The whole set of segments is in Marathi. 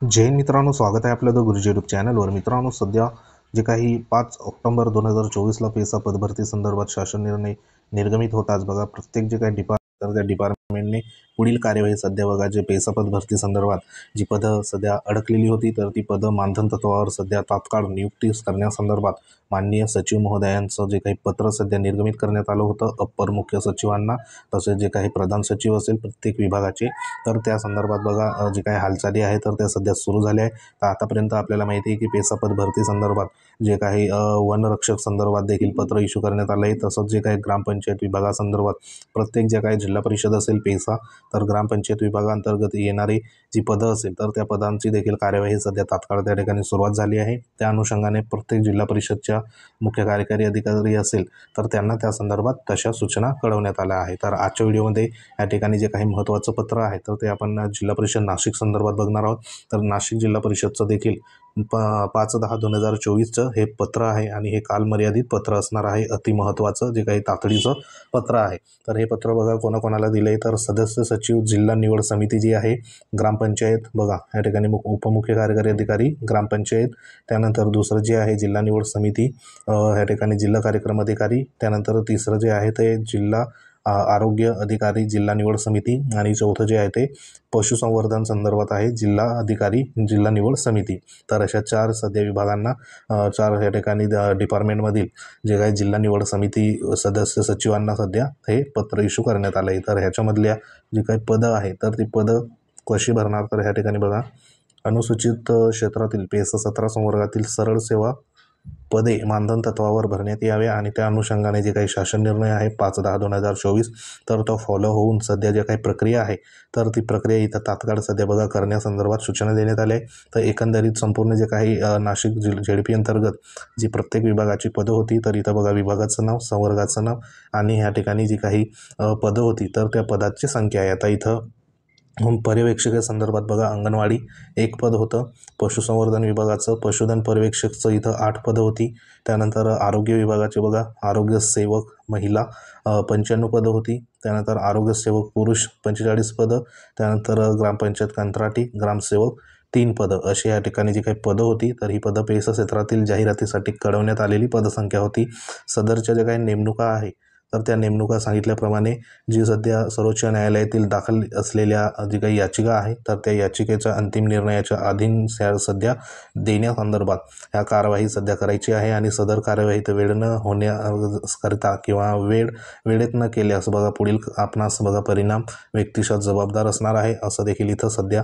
जय हिंद मित्रांनो, स्वागत आहे आपलं द गुरुजी यूट्यूब चॅनलवर। मित्रांनो, सध्या जे काही 5 ऑक्टोबर 2024ला पेसा पदभरती संदर्भात शासन निर्णय निर्गमित होताच बघा, प्रत्येक जे काही डिपार्टमेंट त्या डिपार्टमेंटने पुढील कार्यवाही सध्या बघा, जे पेसा पदभरती संदर्भात जी पदं सध्या अडकलेली होती तर ती पदं मानधन तत्वावर सध्या तात्काळ नियुक्ती करण्यासंदर्भात माननीय सचिव महोदयांचं जे काही पत्र सध्या निर्गमित करण्यात आलं होतं अप्पर मुख्य सचिवांना, तसेच जे काही प्रधान सचिव असेल प्रत्येक विभागाचे, तर त्या संदर्भात बघा जे काही हालचाली आहे तर त्या सध्या सुरू झाल्या आहे। तर आतापर्यंत आपल्याला माहिती आहे की पेसा पदभरती संदर्भात जे काही वनरक्षक संदर्भात देखील पत्र इश्यू करण्यात आलं आहे, तसंच जे काही ग्रामपंचायत विभागासंदर्भात प्रत्येक जे काही जिल्हा परिषद असेल पेसा, तर ग्रामपंचायत विभागांतर्गत येणारी जी पदं असेल तर त्या पदांची देखील कार्यवाही सध्या तात्काळ त्या ठिकाणी सुरुवात झाली आहे। त्या अनुषंगाने प्रत्येक जिल्हा परिषदच्या मुख्य कार्यकारी अधिकारी असेल तर त्यांना त्या संदर्भात तशा सूचना कळवण्यात आल्या आहेत। तर आजच्या व्हिडिओमध्ये या ठिकाणी जे काही महत्त्वाचं पत्र आहे तर ते आपण जिल्हा परिषद नाशिक संदर्भात बघणार आहोत। तर नाशिक जिल्हा परिषदचं देखील 5/10/2024चं हे पत्र आहे आणि हे कालमर्यादित पत्र असणार आहे। अतिमहत्त्वाचं जे काही तातडीचं पत्र आहे, तर हे पत्र बघा कोणाकोणाला दिलं आहे, तर सदस्य सचिव जिल्हा निवड समिती जी आहे ग्रामपंचायत बघा या ठिकाणी उपमुख्य कार्यकारी अधिकारी ग्रामपंचायत, त्यानंतर दुसरं जे आहे जिल्हा निवड समिती या ठिकाणी जिल्हा कार्यक्रम अधिकारी, त्यानंतर तिसरं जे आहे ते जिल्हा आरोग्य अधिकारी जिल्हा निवड समिती, आणि चौथं जे आहे ते पशुसंवर्धन संदर्भात आहे जिल्हा अधिकारी जिल्हा निवड समिती। तर अशा 4 सध्या विभागांना 4 या ठिकाणी डिपार्टमेंटमधील जे काही जिल्हा निवड समिती सदस्य सचिवांना सध्या हे पत्र इश्यू करण्यात आलं आहे। तर ह्याच्यामधल्या जी काही पदं आहे तर ती पदं कशी भरणार, तर ह्या ठिकाणी बघा अनुसूचित क्षेत्रातील पेसा 17 संवर्गातील सरळ सेवा पदे मानधन तत्वावर भरण्यात यावे आणि त्या अनुषंगाने जे काही शासन निर्णय आहे 5/10/2024 तर तो फॉलो होऊन सध्या जे काही प्रक्रिया आहे तर ती प्रक्रिया इथं तात्काळ सध्या बघा करण्यासंदर्भात सूचना देण्यात आल्या आहे। तर एकंदरीत संपूर्ण जे काही नाशिक झेडपी अंतर्गत जी प्रत्येक विभागाची पदं होती तर इथं बघा विभागाचं नाव, संवर्गाचं नाव आणि ह्या ठिकाणी जी काही पदं होती तर त्या पदाची संख्या आहे। आता इथं पर्यवेक्षकासंदर्भात बघा अंगणवाडी 1 पद होतं, पशुसंवर्धन विभागाचं पशुधन पर्यवेक्षकचं इथं 8 पदं होती, त्यानंतर आरोग्य विभागाचे बघा आरोग्य सेवक महिला 95 पदं होती, त्यानंतर आरोग्य सेवक पुरुष 45 पदं, त्यानंतर ग्रामपंचायत कंत्राटी ग्रामसेवक 3 पदं अशी या ठिकाणी जी काही पदं होती तर ही पदं पेसा क्षेत्रातील जाहिरातीसाठी कळवण्यात आलेली पदसंख्या होती। सदरच्या ज्या काही नेमणुका आहे तर त्या नेमणुका सांगितल्याप्रमाणे जी सध्या सर्वोच्च न्यायालयातील दाखल असलेल्या जी काही याचिका आहे तर त्या याचिकेच्या अंतिम निर्णयाच्या अधीन सध्या देण्यासंदर्भात ह्या कारवाई सध्या करायची आहे आणि सदर कारवाईत वेळ न होण्याकरिता किंवा वेळेत न केल्यास बघा पुढील आपणास बघा परिणाम व्यक्तिशः जबाबदार असणार आहे असं देखील इथं सध्या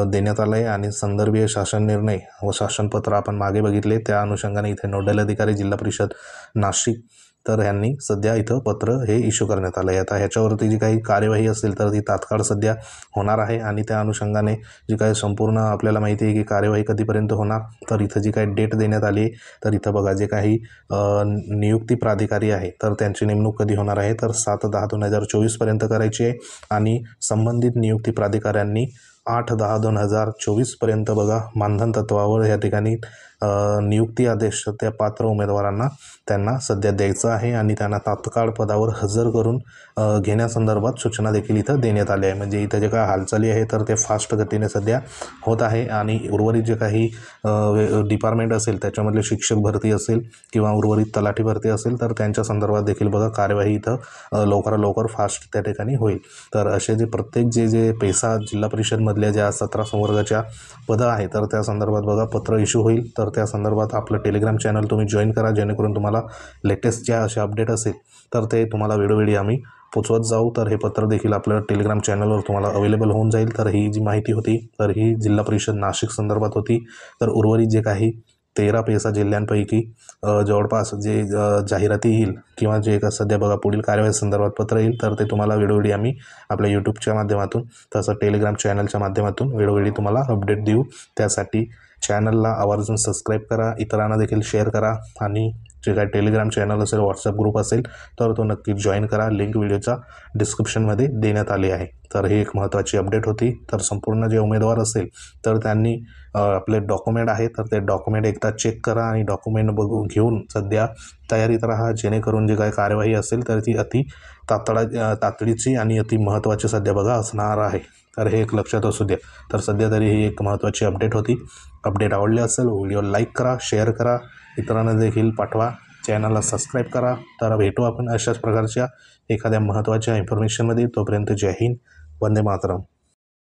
देण्यात आलं आहे। आणि संदर्भीय शासन निर्णय व शासनपत्र आपण मागे बघितले, त्या अनुषंगाने इथे नोडल अधिकारी जिल्हा परिषद नाशिक तर यांनी सध्या इथं पत्र हे इश्यू करण्यात आलं आहे। आता ह्याच्यावरती जी काही कार्यवाही असेल तर ती तात्काळ सध्या होणार आहे आणि त्या अनुषंगाने जी काही संपूर्ण आपल्याला माहिती आहे की कार्यवाही कधीपर्यंत होणार, तर इथं जी काही डेट देण्यात आली तर इथं बघा जे काही नियुक्ती प्राधिकारी आहे तर त्यांची नेमणूक कधी होणार आहे तर 7/10/2024 पर्यंत करायची आहे आणि संबंधित नियुक्ती प्राधिकाऱ्यांनी 8/10/2024 पर्यंत बघा मानधन तत्वावर या ठिकाणी नियुक्ती आदेश त्या पात्र उमेदवारांना त्यांना सध्या द्यायचं आहे आणि त्यांना तात्काळ पदावर हजर करून घेण्यासंदर्भात सूचना देखील इथं देण्यात आल्या आहे। म्हणजे इथं जे काही हालचाली आहे तर ते फास्ट गतीने सध्या होत आहे आणि उर्वरित जे काही डिपार्टमेंट असेल त्याच्यामधले शिक्षक भरती असेल किंवा उर्वरित तलाठी भरती असेल तर त्यांच्या संदर्भात देखील बघा कार्यवाही इथं लवकरात लवकर फास्ट त्या ठिकाणी होईल। तर असे जे प्रत्येक जे पेसा जिल्हा परिषदमधल्या ज्या 17 संवर्गाच्या पदं आहे तर त्या संदर्भात बघा पत्र इश्यू होईल। तर त्या संदर्भात आपलं टेलिग्राम चॅनल तुम्ही जॉईन करा, जेणेकरून तुम्हाला लेटेस्ट ज्या असे अपडेट असेल तर ते तुम्हाला वेळोवेळी आम्ही पोचवत जाऊ। तर हे पत्र देखील आपल्या टेलिग्राम चॅनलवर तुम्हाला अवेलेबल होऊन जाईल। तर ही जी माहिती होती तर ही जिल्हा परिषद नाशिक संदर्भात होती। तर उर्वरित जे काही 13 पेसा जिल्ह्यांपैकी जवळपास जे जाहिराती येईल किंवा जे सध्या बघा पुढील कार्यवाही संदर्भात पत्र येईल तर ते तुम्हाला वेळोवेळी आम्ही आपल्या यूट्यूबच्या माध्यमातून तसं टेलिग्राम चॅनलच्या माध्यमातून वेळोवेळी तुम्हाला अपडेट देऊ। त्यासाठी चॅनलला आवर्जून सबस्क्राईब करा, इतरांना देखील शेअर करा आणि जे काही टेलिग्राम चॅनल असेल व्हॉट्सअप ग्रुप असेल तर तो नक्कीच जॉईन करा, लिंक व्हिडिओच्या डिस्क्रिप्शनमध्ये देण्यात आली आहे। तर ही एक महत्त्वाची अपडेट होती। तर संपूर्ण जे उमेदवार असेल तर त्यांनी आपले डॉक्युमेंट आहे तर ते डॉक्युमेंट एकदा चेक करा आणि डॉक्युमेंट घेऊन सध्या तयारीत राहा, जेणेकरून जे काही कार्यवाही असेल तर ती तातडीची आणि अति महत्त्वाची सध्या बघा असणार आहे। तर हे एक लक्षात असू द्या. तर सध्या तरी ही एक महत्त्वाची अपडेट होती. अपडेट आवडली असेल व्हिडिओ लाईक करा, शेअर करा, इतरांना देखील पाठवा, चॅनलला सबस्क्राईब करा. तर भेटू आपण अशाच प्रकारच्या एखाद्या महत्त्वाच्या इन्फॉर्मेशनमध्ये. तोपर्यंत जय हिंद, वंदे मातरम.